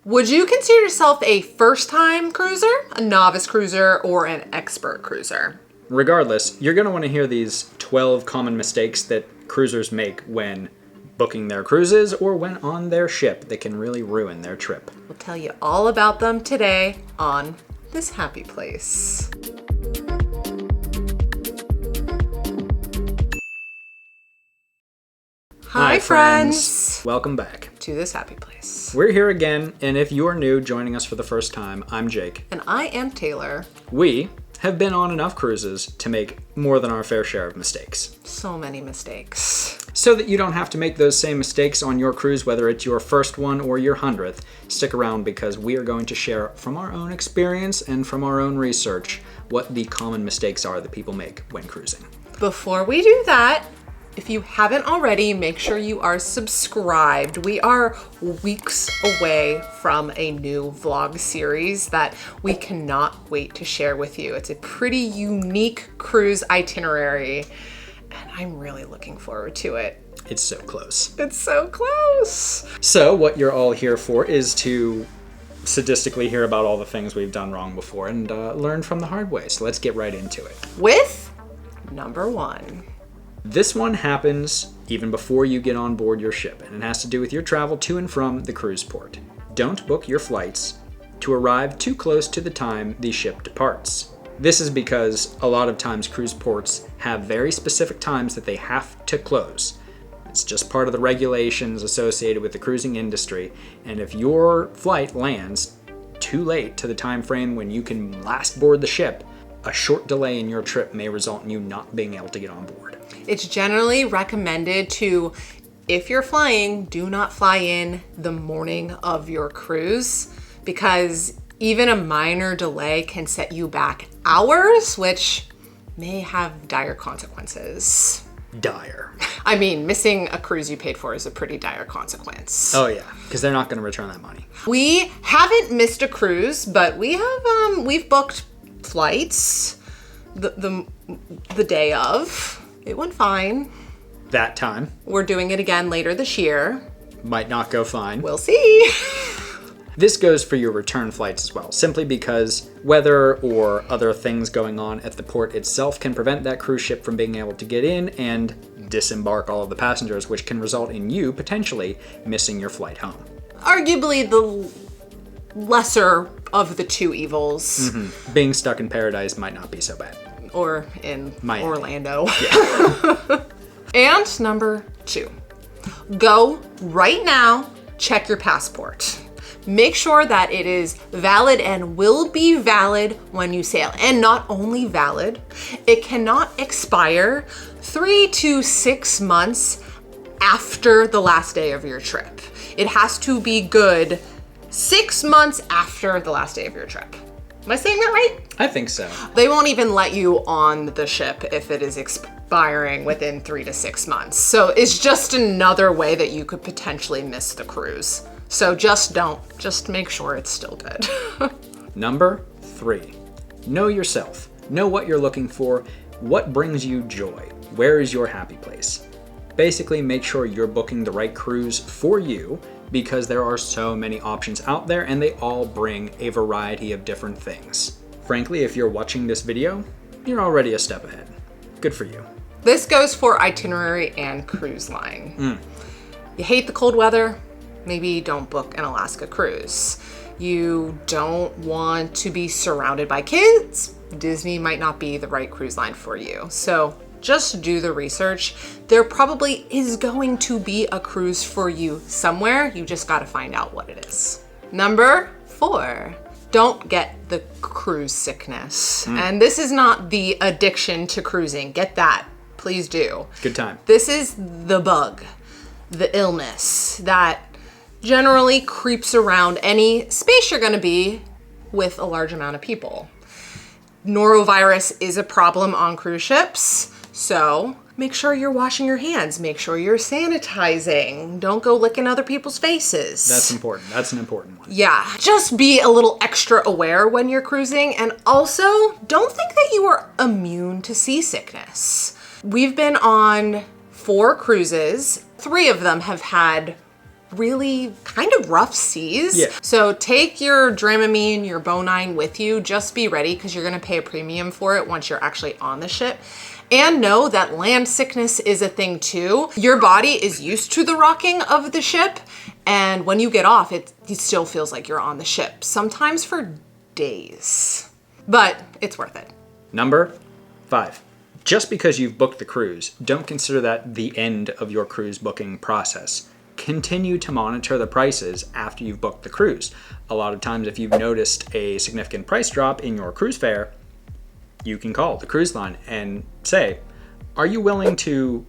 Would you consider yourself a first-time cruiser, a novice cruiser, or an expert cruiser? Regardless, you're going to want to hear these 12 common mistakes that cruisers make when booking their cruises or when on their ship that can really ruin their trip. We'll tell you all about them today on This Happy Place. Hi, friends. Welcome back to This Happy Place. We're here again, and if you are new joining us for the first time, I'm Jake. And I am Taylor. We have been on enough cruises to make more than our fair share of mistakes. So many mistakes. So that you don't have to make those same mistakes on your cruise, whether it's your first one or your 100th, stick around because we are going to share from our own experience and from our own research what the common mistakes are that people make when cruising. Before we do that, if you haven't already, make sure you are subscribed. We are weeks away from a new vlog series that we cannot wait to share with you. It's a pretty unique cruise itinerary, and I'm really looking forward to it. It's so close. It's so close. So what you're all here for is to sadistically hear about all the things we've done wrong before and learn from the hard way. So let's get right into it. With number one. This one happens even before you get on board your ship, and it has to do with your travel to and from the cruise port. Don't book your flights to arrive too close to the time the ship departs. This is because a lot of times cruise ports have very specific times that they have to close. It's just part of the regulations associated with the cruising industry, and if your flight lands too late to the time frame when you can last board the ship, a short delay in your trip may result in you not being able to get on board. It's generally recommended to, if you're flying, do not fly in the morning of your cruise, because even a minor delay can set you back hours, which may have dire consequences. Dire. I mean, missing a cruise you paid for is a pretty dire consequence. Oh yeah, because they're not going to return that money. We haven't missed a cruise, but we've booked flights the day of. It went fine. That time. We're doing it again later this year. Might not go fine. We'll see. This goes for your return flights as well, simply because weather or other things going on at the port itself can prevent that cruise ship from being able to get in and disembark all of the passengers, which can result in you potentially missing your flight home. Arguably the lesser of the two evils. Mm-hmm. Being stuck in paradise might not be so bad. Or in Miami. Orlando. Yeah. And number two, go right now, check your passport. Make sure that it is valid and will be valid when you sail. And not only valid, it cannot expire 3 to 6 months after the last day of your trip. It has to be good 6 months after the last day of your trip. Am I saying that right? I think so. They won't even let you on the ship if it is expiring within 3 to 6 months. So it's just another way that you could potentially miss the cruise. So just make sure it's still good. Number 3, know yourself. Know what you're looking for. What brings you joy? Where is your happy place? Basically, make sure you're booking the right cruise for you, because there are so many options out there and they all bring a variety of different things. Frankly, if you're watching this video, you're already a step ahead. Good for you. This goes for itinerary and cruise line. You hate the cold weather? Maybe don't book an Alaska cruise. You don't want to be surrounded by kids? Disney might not be the right cruise line for you. So just do the research. There probably is going to be a cruise for you somewhere. You just got to find out what it is. Number 4, don't get the cruise sickness. And this is not the addiction to cruising. Get that. Please do. Good time. This is the bug, the illness that generally creeps around any space you're going to be with a large amount of people. Norovirus is a problem on cruise ships. So make sure you're washing your hands. Make sure you're sanitizing. Don't go licking other people's faces. That's important. That's an important one. Yeah, just be a little extra aware when you're cruising. And also, don't think that you are immune to seasickness. We've been on 4 cruises. 3 of them have had really kind of rough seas. Yeah. So take your Dramamine, your Bonine with you. Just be ready because you're going to pay a premium for it once you're actually on the ship. And know that land sickness is a thing too. Your body is used to the rocking of the ship, and when you get off, it still feels like you're on the ship, sometimes for days. But it's worth it. Number 5. Just because you've booked the cruise, don't consider that the end of your cruise booking process. Continue to monitor the prices after you've booked the cruise. A lot of times, if you've noticed a significant price drop in your cruise fare, you can call the cruise line and say, are you willing to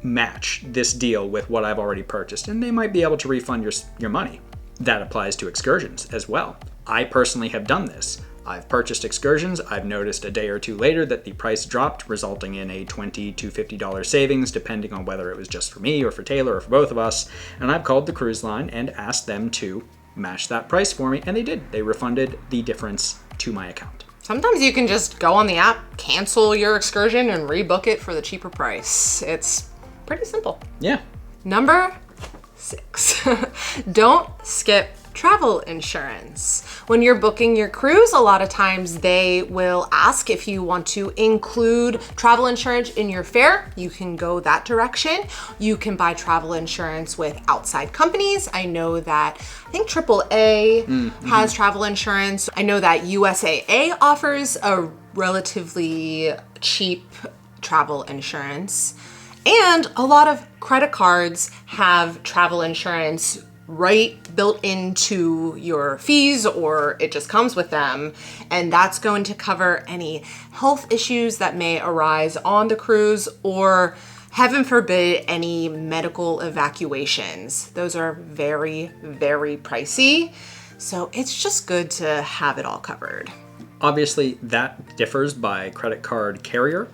match this deal with what I've already purchased? And they might be able to refund your money. That applies to excursions as well. I personally have done this. I've purchased excursions. I've noticed a day or two later that the price dropped, resulting in a $20 to $50 savings, depending on whether it was just for me or for Taylor or for both of us. And I've called the cruise line and asked them to match that price for me, and they did. They refunded the difference to my account. Sometimes you can just go on the app, cancel your excursion, and rebook it for the cheaper price. It's pretty simple. Yeah. Number 6. Don't skip travel insurance. When you're booking your cruise, a lot of times they will ask if you want to include travel insurance in your fare. You can go that direction. You can buy travel insurance with outside companies. I know that I think AAA has travel insurance. I know that USAA offers a relatively cheap travel insurance. And a lot of credit cards have travel insurance right built into your fees, or it just comes with them. And that's going to cover any health issues that may arise on the cruise, or heaven forbid, any medical evacuations. Those are very, very pricey. So it's just good to have it all covered. Obviously, that differs by credit card carrier.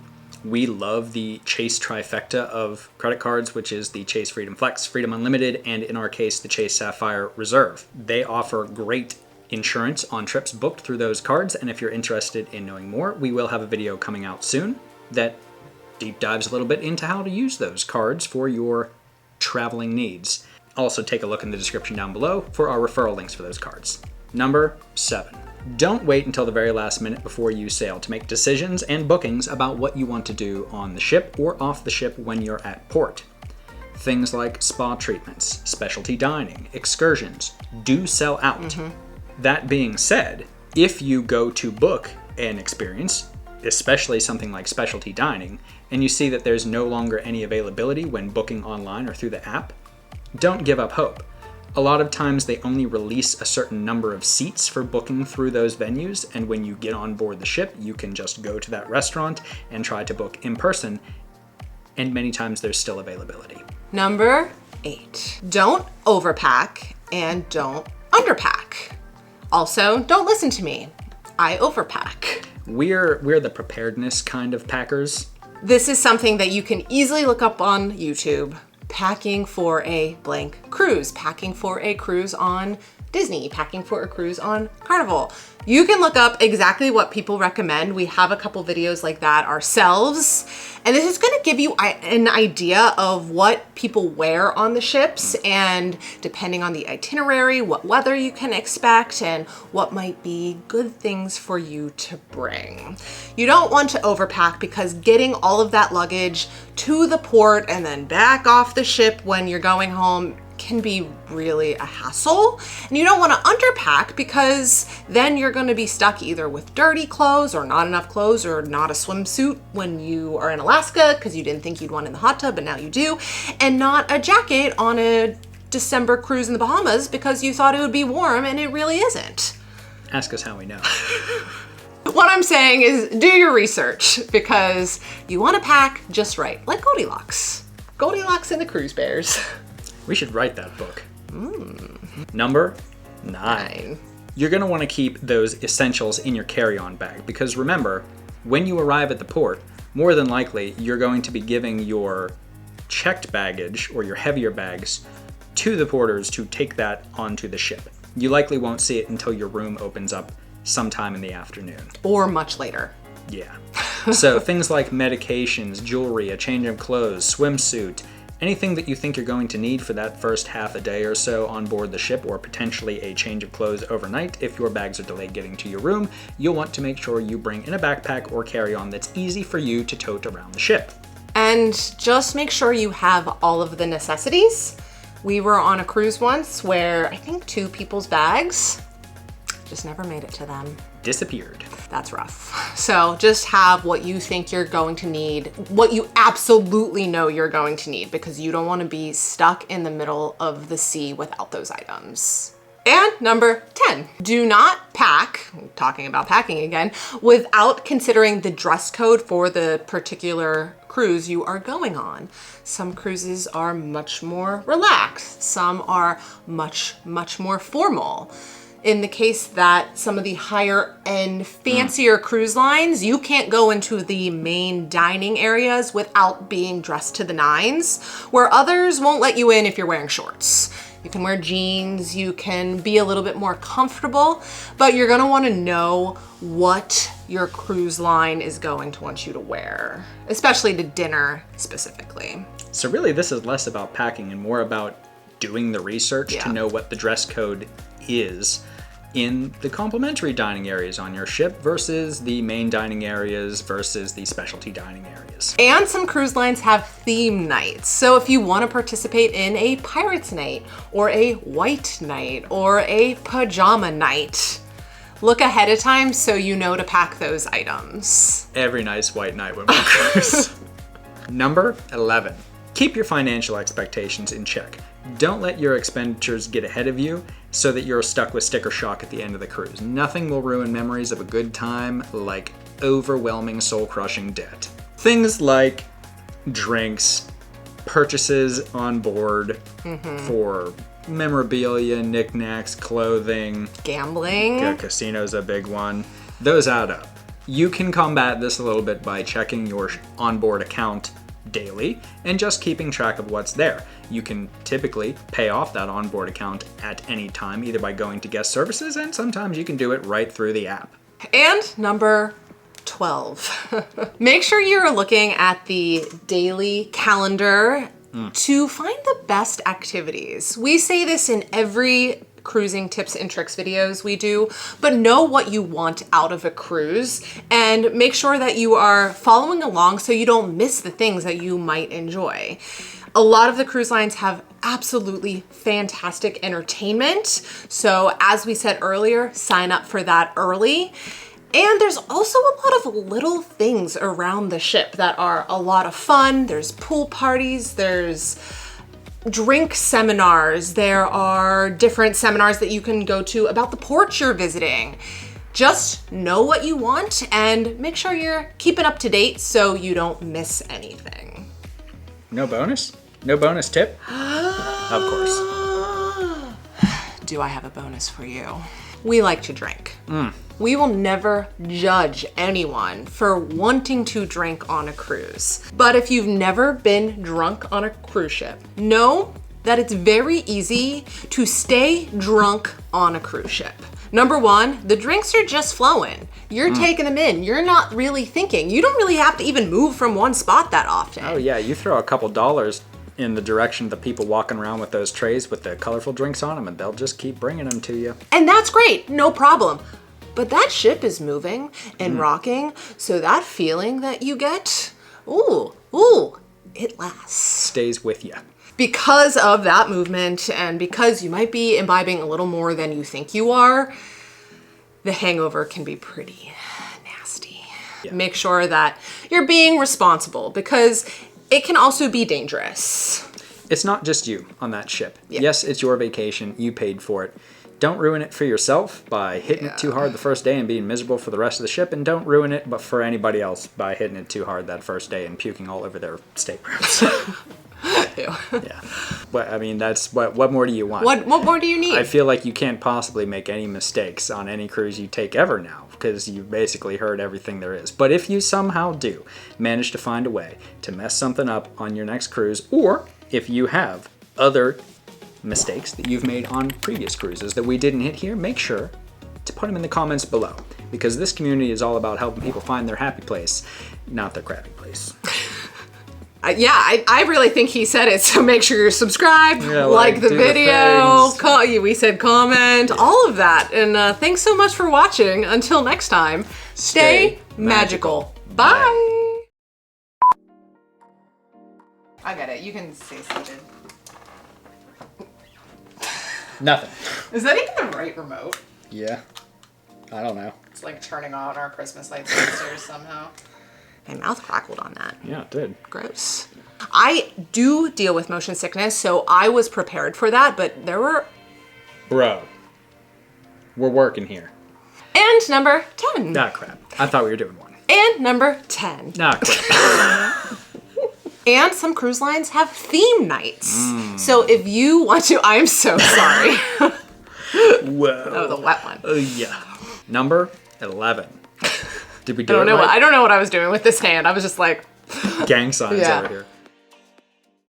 We love the Chase trifecta of credit cards, which is the Chase Freedom Flex, Freedom Unlimited, and in our case, the Chase Sapphire Reserve. They offer great insurance on trips booked through those cards, and if you're interested in knowing more, we will have a video coming out soon that deep dives a little bit into how to use those cards for your traveling needs. Also, take a look in the description down below for our referral links for those cards. Number 7. Don't wait until the very last minute before you sail to make decisions and bookings about what you want to do on the ship or off the ship when you're at port. Things like spa treatments, specialty dining, excursions do sell out. That being said, if you go to book an experience, especially something like specialty dining, and you see that there's no longer any availability when booking online or through the app, don't give up hope. A lot of times they only release a certain number of seats for booking through those venues, and when you get on board the ship, you can just go to that restaurant and try to book in person, and many times there's still availability. Number 8. Don't overpack and don't underpack. Also, don't listen to me. I overpack. We're the preparedness kind of packers. This is something that you can easily look up on YouTube. Packing for a blank cruise, packing for a cruise on Disney, packing for a cruise on Carnival. You can look up exactly what people recommend. We have a couple videos like that ourselves. And this is gonna give you an idea of what people wear on the ships, and depending on the itinerary, what weather you can expect and what might be good things for you to bring. You don't want to overpack, because getting all of that luggage to the port and then back off the ship when you're going home can be really a hassle. And you don't want to underpack, because then you're going to be stuck either with dirty clothes or not enough clothes or not a swimsuit when you are in Alaska because you didn't think you'd want in the hot tub, but now you do, and not a jacket on a December cruise in the Bahamas because you thought it would be warm and it really isn't. Ask us how we know. What I'm saying is do your research, because you want to pack just right, like Goldilocks. Goldilocks and the Cruise Bears. We should write that book. Number 9. You're going to want to keep those essentials in your carry-on bag, because remember, when you arrive at the port, more than likely you're going to be giving your checked baggage or your heavier bags to the porters to take that onto the ship. You likely won't see it until your room opens up sometime in the afternoon. Or much later. Yeah. So things like medications, jewelry, a change of clothes, swimsuit, Anything that you think you're going to need for that first half a day or so on board the ship, or potentially a change of clothes overnight if your bags are delayed getting to your room, you'll want to make sure you bring in a backpack or carry-on that's easy for you to tote around the ship. And just make sure you have all of the necessities. We were on a cruise once where I think 2 people's bags just never made it to them. Disappeared. That's rough. So just have what you think you're going to need, what you absolutely know you're going to need, because you don't want to be stuck in the middle of the sea without those items. And number 10, do not pack, talking about packing again, without considering the dress code for the particular cruise you are going on. Some cruises are much more relaxed. Some are much more formal. In the case that some of the higher end, fancier cruise lines, you can't go into the main dining areas without being dressed to the nines, where others won't let you in if you're wearing shorts. You can wear jeans, you can be a little bit more comfortable, but you're gonna wanna know what your cruise line is going to want you to wear, especially to dinner specifically. So really this is less about packing and more about doing the research to know what the dress code is in the complimentary dining areas on your ship versus the main dining areas versus the specialty dining areas. And some cruise lines have theme nights. So if you want to participate in a pirates night or a white night or a pajama night, look ahead of time so you know to pack those items. Every nice white night when we cruise. Number 11, keep your financial expectations in check. Don't let your expenditures get ahead of you so that you're stuck with sticker shock at the end of the cruise. Nothing will ruin memories of a good time like overwhelming soul-crushing debt. Things like drinks, purchases on board for memorabilia, knickknacks, clothing. Gambling. Yeah, casino's a big one. Those add up. You can combat this a little bit by checking your onboard account daily and just keeping track of what's there. You can typically pay off that onboard account at any time, either by going to guest services, and sometimes you can do it right through the app. And number 12, make sure you're looking at the daily calendar to find the best activities. We say this in every cruising tips and tricks videos we do, but know what you want out of a cruise and make sure that you are following along so you don't miss the things that you might enjoy. A lot of the cruise lines have absolutely fantastic entertainment. So as we said earlier, sign up for that early. And there's also a lot of little things around the ship that are a lot of fun. There's pool parties, there's drink seminars, there are different seminars that you can go to about the port you're visiting. Just know what you want and make sure you're keeping up to date so you don't miss anything. No bonus? No bonus tip? Of course. Do I have a bonus for you? We like to drink. We will never judge anyone for wanting to drink on a cruise. But if you've never been drunk on a cruise ship, know that it's very easy to stay drunk on a cruise ship. Number one, the drinks are just flowing. You're taking them in. You're not really thinking. You don't really have to even move from one spot that often. Oh yeah, you throw a couple dollars in the direction of the people walking around with those trays with the colorful drinks on them, and they'll just keep bringing them to you. And that's great, no problem. But that ship is moving and rocking, so that feeling that you get, it lasts. Stays with you. Because of that movement and because you might be imbibing a little more than you think you are, the hangover can be pretty nasty. Yeah. Make sure that you're being responsible because it can also be dangerous. It's not just you on that ship. Yeah. Yes, it's your vacation. You paid for it. Don't ruin it for yourself by hitting it too hard the first day and being miserable for the rest of the ship, and don't ruin it but for anybody else by hitting it too hard that first day and puking all over their staterooms. Yeah. But I mean, that's what more do you want? What more do you need? I feel like you can't possibly make any mistakes on any cruise you take ever now because you've basically heard everything there is. But if you somehow do manage to find a way to mess something up on your next cruise, or if you have other mistakes that you've made on previous cruises that we didn't hit here, make sure to put them in the comments below, because this community is all about helping people find their happy place, not their crappy place. I really think he said it. So make sure you're subscribed, Yeah, like the do video, things. we said comment, all of that. And thanks so much for watching. Until next time, stay magical. Bye. I get it. You can stay seated. Nothing. Is that even the right remote? Yeah. I don't know. It's like turning on our Christmas lights downstairs somehow. My mouth crackled on that. Yeah, it did. Gross. I do deal with motion sickness, so I was prepared for that, but there were... Bro. We're working here. And number 10. Nah, crap. I thought we were doing one. And number 10. Nah, crap. And some cruise lines have theme nights. So if you want to... I'm so sorry. Whoa. Oh, the wet one. Yeah. Number 11. Did we do I it right? don't know what I was doing with this hand. I was just like... Gang signs Yeah. over here.